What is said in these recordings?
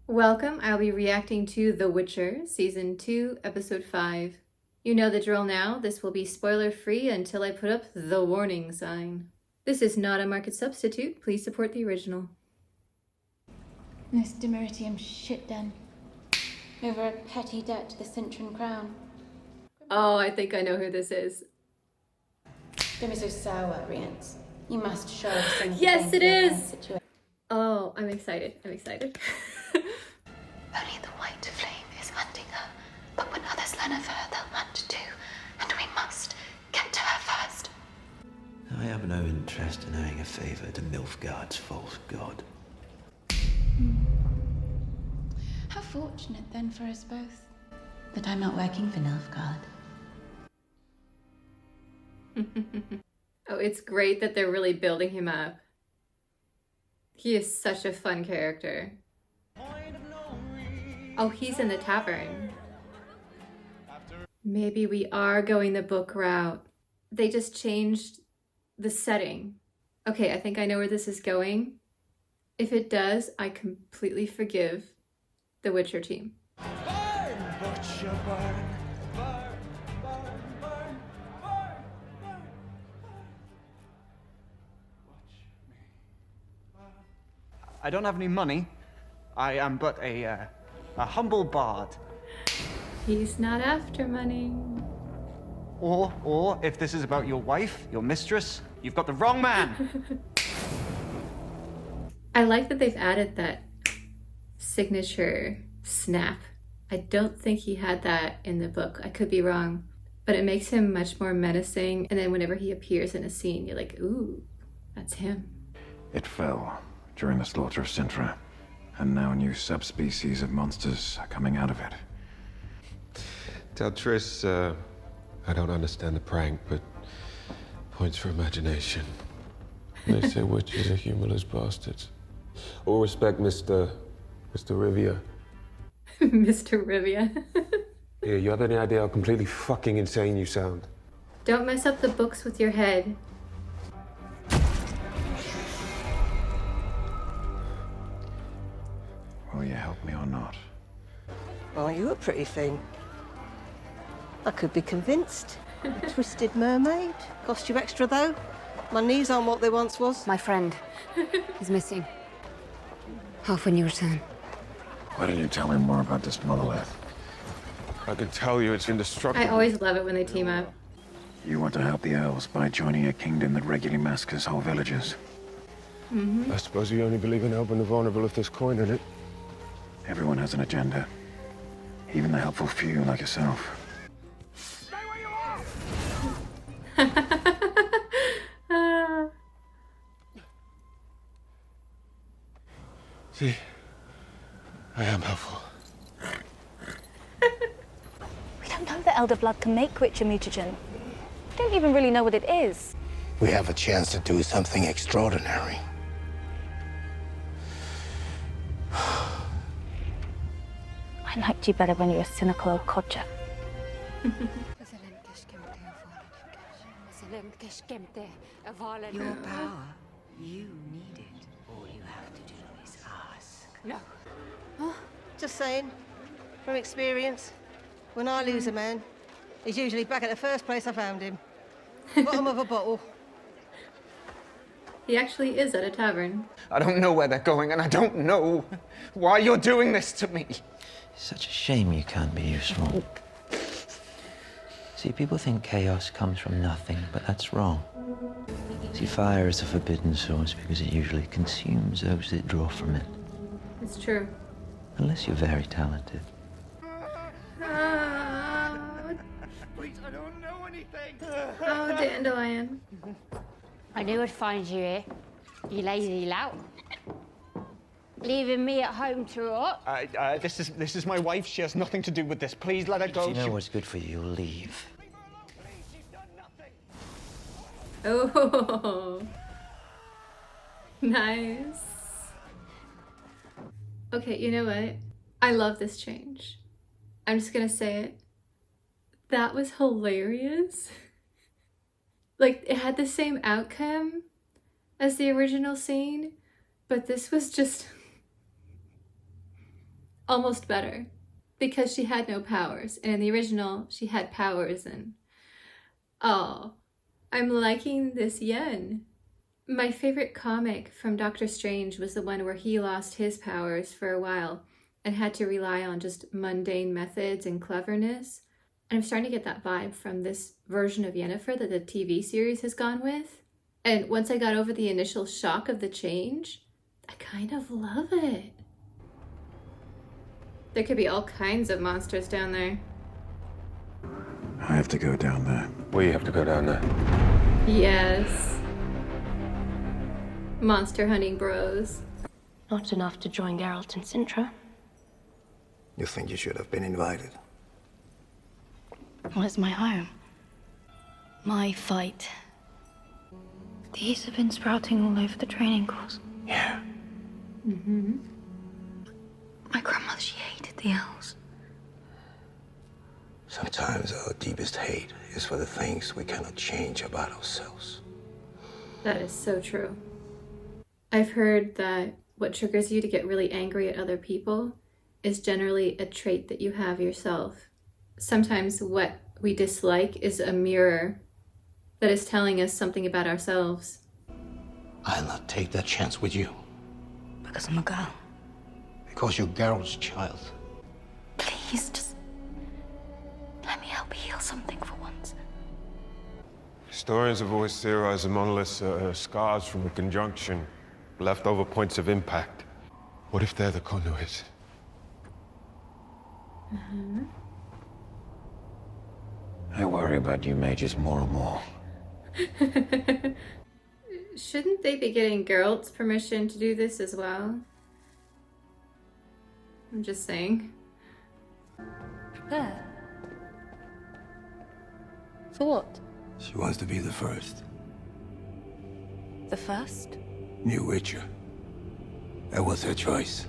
Welcome, I'll be reacting to The Witcher, Season 2, Episode 5. You know the drill now, this will be spoiler-free until I put up the warning sign. This is not a market substitute, please support the original. This Demeritium shit den. Over a petty debt to the Cintran crown. Oh, I think I know who this is. Don't be so sour, Rience. You must show us something. Yes, it is! Oh, I'm excited, I'm excited. Only the white flame is hunting her, but when others learn of her, they'll hunt too, and we must get to her first. I have no interest in owing a favour to Nilfgaard's false god. How fortunate then for us both that I'm not working for Nilfgaard. Oh, it's great that they're really building him up. He is such a fun character. Oh, he's in the tavern. Maybe we are going the book route. They just changed the setting. Okay, I think I know where this is going. If it does, I completely forgive the Witcher team. Burn, butcher, burn. Burn, burn, burn, burn, burn. Watch me burn. I don't have any money. I am but a humble bard. He's not after money. Or if this is about your wife, your mistress, you've got the wrong man. I like that they've added that signature snap. I don't think he had that in the book. I could be wrong, but it makes him much more menacing. And then whenever he appears in a scene, you're like, ooh, that's him. It fell during the slaughter of Sintra, and now new subspecies of monsters are coming out of it. Tell Triss, I don't understand the prank, but points for imagination. They say witches are humorless bastards. All respect, Mr. Rivia. Mr. Rivia. Yeah, you have any idea how completely fucking insane you sound? Don't mess up the books with your head. Will you help me or not? Are you a pretty thing? I could be convinced. A twisted mermaid. Cost you extra, though. My knees aren't what they once was. My friend is missing. Half when you return. Why didn't you tell me more about this monolith? I can tell you it's indestructible. I always love it when they team up. You want to help the elves by joining a kingdom that regularly massacres whole villages. I suppose you only believe in helping the vulnerable if there's coin in it. Everyone has an agenda. Even the helpful few like yourself. See, I am helpful. We don't know that Elder Blood can make Witcher mutagen. We don't even really know what it is. We have a chance to do something extraordinary. I liked you better when you were a cynical old codger. Your power, you need it. All you have to do is ask. No. Just saying, from experience, when I lose a man, he's usually back at the first place I found him. Bottom of a bottle. He actually is at a tavern. I don't know where they're going, and I don't know why you're doing this to me. It's such a shame you can't be useful. See, people think chaos comes from nothing, but that's wrong. See, fire is a forbidden source because it usually consumes those that draw from it. It's true. Unless you're very talented. Please, I don't know anything. Oh, Dandelion. I knew I'd find you here, you lazy lout. Leaving me at home to rot. This is my wife. She has nothing to do with this. Please let her go. If you know what's good for you, you'll leave. Oh, nice. Okay, you know what? I love this change. I'm just gonna say it. That was hilarious. Like, it had the same outcome as the original scene, but this was just almost better because she had no powers. And in the original, she had powers and... Oh, I'm liking this Yen. My favorite comic from Doctor Strange was the one where he lost his powers for a while and had to rely on just mundane methods and cleverness. And I'm starting to get that vibe from this version of Yennefer that the TV series has gone with. And once I got over the initial shock of the change, I kind of love it. There could be all kinds of monsters down there. I have to go down there. Well, you have to go down there. Yes. Monster hunting bros. Not enough to join Geralt and Sintra. You think you should have been invited? Well, it's my home. My fight. These have been sprouting all over the training course. Yeah. Mm-hmm. My grandmother, she hated the elves. Sometimes our deepest hate is for the things we cannot change about ourselves. That is so true. I've heard that what triggers you to get really angry at other people is generally a trait that you have yourself. Sometimes what we dislike is a mirror that is telling us something about ourselves. I'll not take that chance with you. Because I'm a girl. Because you're Geralt's child. Please, just let me help heal something for once. Historians have always theorized the monoliths are scars from a conjunction, leftover points of impact. What if they're the conduits? Mm-hmm. I worry about you mages more and more. Shouldn't they be getting Geralt's permission to do this as well? I'm just saying. Prepare. For what? She wants to be the first. The first? New Witcher. That was her choice.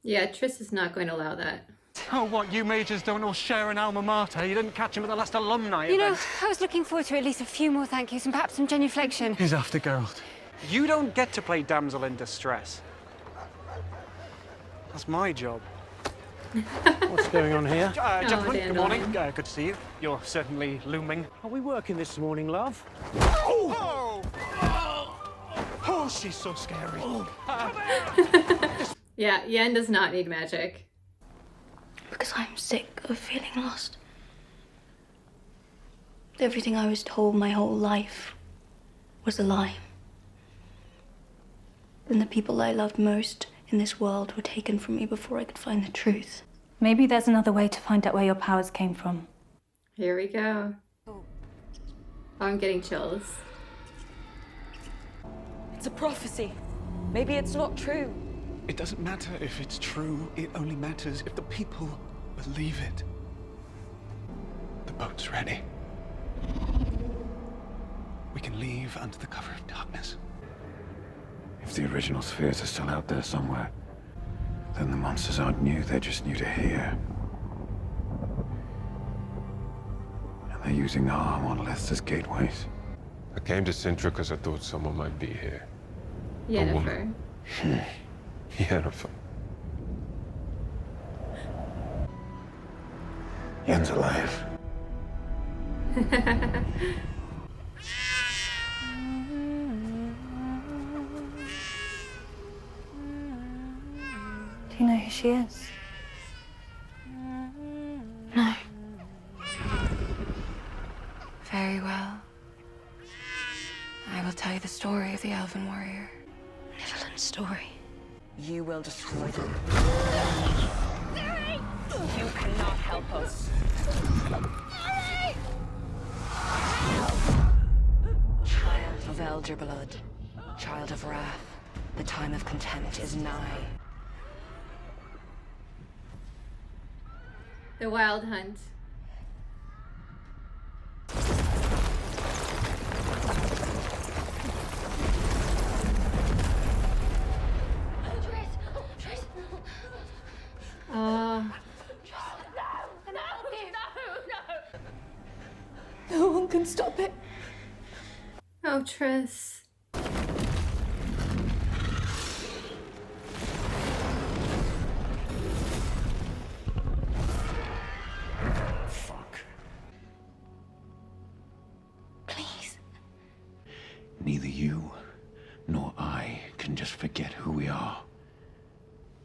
Yeah, Triss is not going to allow that. Oh, what, you majors don't all share an alma mater? You didn't catch him at the last alumni You know, event. I was looking forward to at least a few more thank yous and perhaps some genuflection. He's after Geralt. You don't get to play damsel in distress. That's my job. What's going on here? Gentlemen, Dan good morning. Dolan. Good to see you. You're certainly looming. Are we working this morning, love? Oh! Oh, she's so scary. Yeah, Yen does not need magic. Because I'm sick of feeling lost. Everything I was told my whole life was a lie. And the people I loved most in this world were taken from me before I could find the truth. Maybe there's another way to find out where your powers came from. Here we go. Oh, I'm getting chills. It's a prophecy. Maybe it's not true. It doesn't matter if it's true. It only matters if the people believe it. The boat's ready. We can leave under the cover of darkness. If the original spheres are still out there somewhere, then the monsters aren't new, they're just new to here. And they're using our monoliths as gateways. I came to Sintra because I thought someone might be here. Yennefer. Yennefer. Yen's alive. Do you know who she is? No. Very well. I will tell you the story of the Elven warrior. Niflheim's story. You will destroy them. You cannot help us. Child of Elder blood, child of wrath, the time of contempt is nigh. The Wild Hunt. No one can stop it. Oh, Triss. just forget who we are.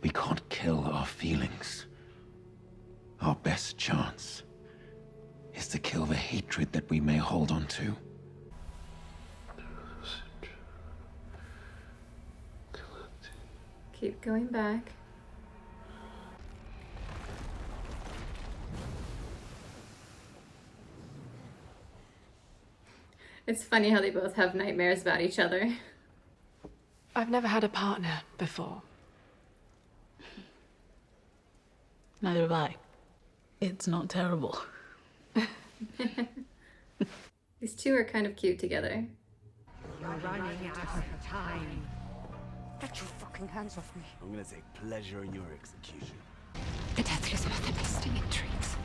We can't kill our feelings. Our best chance is to kill the hatred that we may hold on to. Keep going back. It's funny how they both have nightmares about each other. I've never had a partner before. Neither have I. It's not terrible. These two are kind of cute together. You're running out of time. Get your fucking hands off me. I'm gonna take pleasure in your execution. The deathless method is sting intrigues.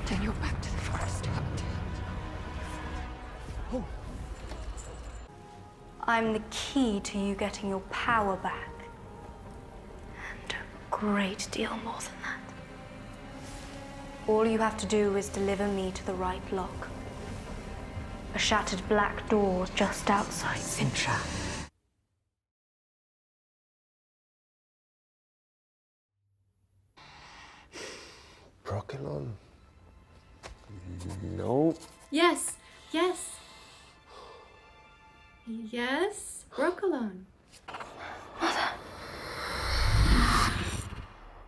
Then you're back to the forest to hunt. Oh. I'm the key to you getting your power back. And a great deal more than that. All you have to do is deliver me to the right lock. A shattered black door just outside Sintra. Broccolon? No. Yes, yes. Yes, Broccolon.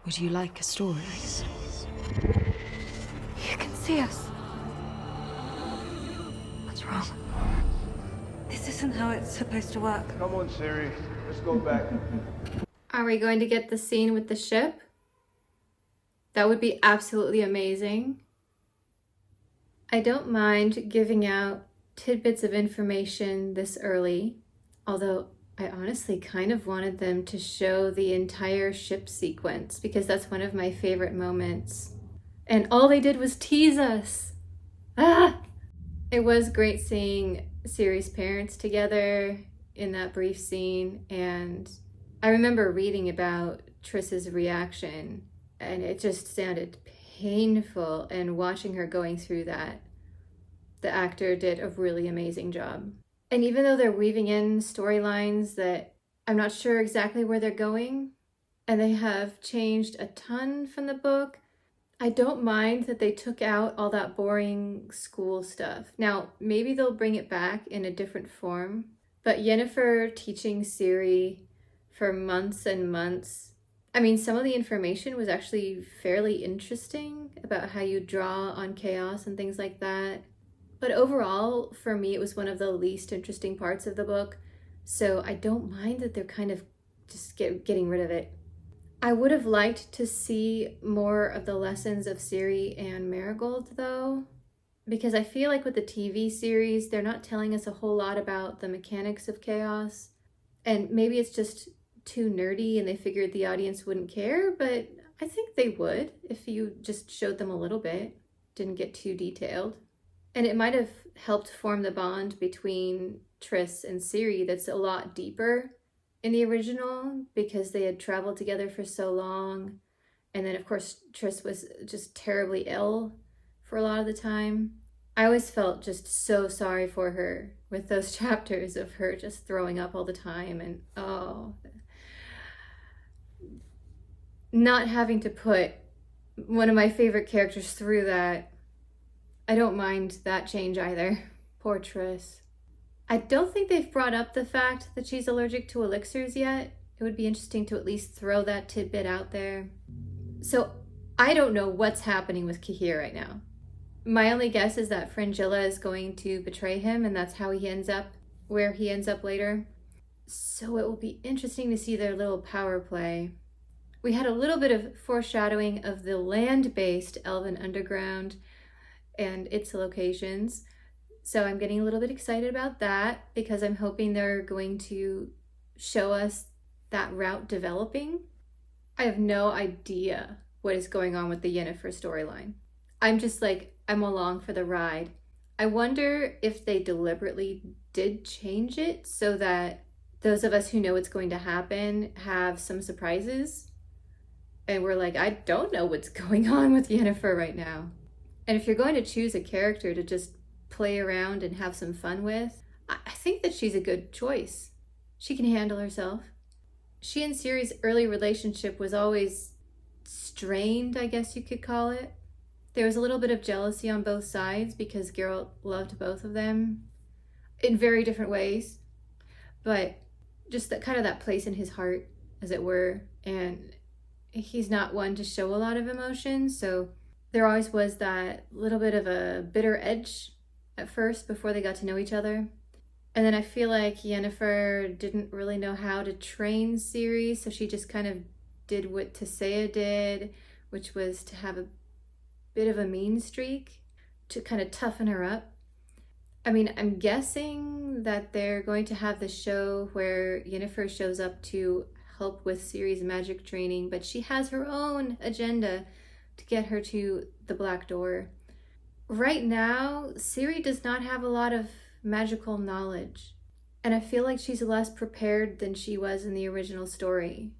Would you like a story? You can see us. What's wrong? This isn't how it's supposed to work. Come on, Siri. Let's go back. Are we going to get the scene with the ship? That would be absolutely amazing. I don't mind giving out tidbits of information this early, although I honestly kind of wanted them to show the entire ship sequence because that's one of my favorite moments. And all they did was tease us. Ah! It was great seeing Ciri's parents together in that brief scene, and I remember reading about Triss's reaction, and it just sounded painful, and watching her going through that, the actor did a really amazing job. And even though they're weaving in storylines that I'm not sure exactly where they're going, and they have changed a ton from the book, I don't mind that they took out all that boring school stuff. Now, maybe they'll bring it back in a different form, but Yennefer teaching Ciri for months and months, I mean, some of the information was actually fairly interesting about how you draw on chaos and things like that. But overall, for me, it was one of the least interesting parts of the book. So I don't mind that they're kind of just getting rid of it. I would have liked to see more of the lessons of Ciri and Marigold, though, because I feel like with the TV series, they're not telling us a whole lot about the mechanics of chaos. And maybe it's just too nerdy and they figured the audience wouldn't care, but I think they would if you just showed them a little bit, didn't get too detailed. And it might have helped form the bond between Triss and Ciri that's a lot deeper in the original because they had traveled together for so long. And then, of course, Triss was just terribly ill for a lot of the time. I always felt just so sorry for her with those chapters of her just throwing up all the time and, not having to put one of my favorite characters through that. I don't mind that change either. Poor Triss. I don't think they've brought up the fact that she's allergic to elixirs yet. It would be interesting to at least throw that tidbit out there. So I don't know what's happening with Cahir right now. My only guess is that Fringilla is going to betray him and that's how he ends up where he ends up later. So it will be interesting to see their little power play. We had a little bit of foreshadowing of the land-based Elven Underground and its locations. So I'm getting a little bit excited about that because I'm hoping they're going to show us that route developing. I have no idea what is going on with the Yennefer storyline. I'm just like, I'm along for the ride. I wonder if they deliberately did change it so that those of us who know what's going to happen have some surprises. And we're like, I don't know what's going on with Yennefer right now. And if you're going to choose a character to just play around and have some fun with, I think that she's a good choice. She can handle herself. She and Ciri's early relationship was always strained, I guess you could call it. There was a little bit of jealousy on both sides because Geralt loved both of them in very different ways. But just that kind of that place in his heart, as it were. And he's not one to show a lot of emotion, so there always was that little bit of a bitter edge at first before they got to know each other. And then I feel like Yennefer didn't really know how to train Ciri, so she just kind of did what Tissaia did, which was to have a bit of a mean streak to kind of toughen her up. I mean, I'm guessing that they're going to have the show where Yennefer shows up to help with Ciri's magic training, but she has her own agenda to get her to the Black Door. Right now, Ciri does not have a lot of magical knowledge, and I feel like she's less prepared than she was in the original story,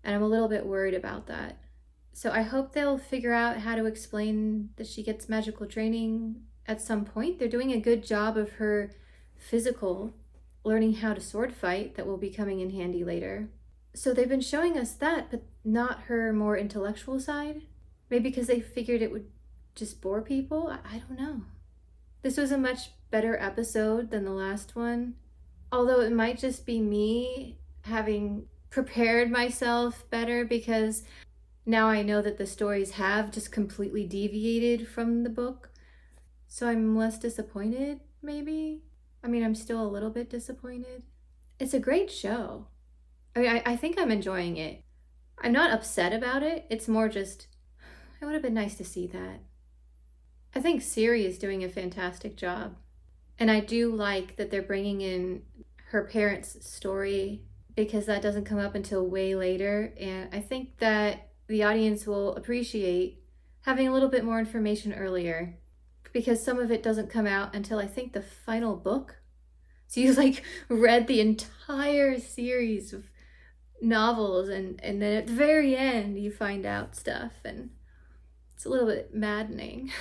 and I'm a little bit worried about that. So I hope they'll figure out how to explain that she gets magical training at some point. They're doing a good job of her physical, learning how to sword fight, that will be coming in handy later. So they've been showing us that, but not her more intellectual side. Maybe because they figured it would just bore people? I don't know. This was a much better episode than the last one. Although it might just be me having prepared myself better because now I know that the stories have just completely deviated from the book. So I'm less disappointed, maybe? I mean, I'm still a little bit disappointed. It's a great show. I mean, I think I'm enjoying it. I'm not upset about it. It's more just, it would have been nice to see that. I think Ciri is doing a fantastic job. And I do like that they're bringing in her parents' story because that doesn't come up until way later. And I think that the audience will appreciate having a little bit more information earlier because some of it doesn't come out until I think the final book. So you like read the entire series of novels and then at the very end you find out stuff, and it's a little bit maddening.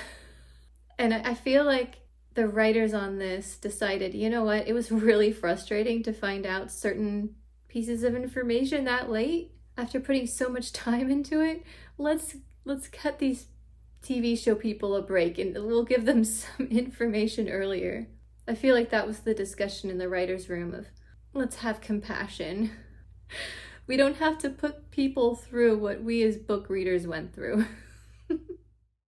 And I feel like the writers on this decided, you know what, it was really frustrating to find out certain pieces of information that late after putting so much time into it. Let's cut these TV show people a break and we'll give them some information earlier. I feel like that was the discussion in the writer's room of, let's have compassion. We don't have to put people through what we as book readers went through.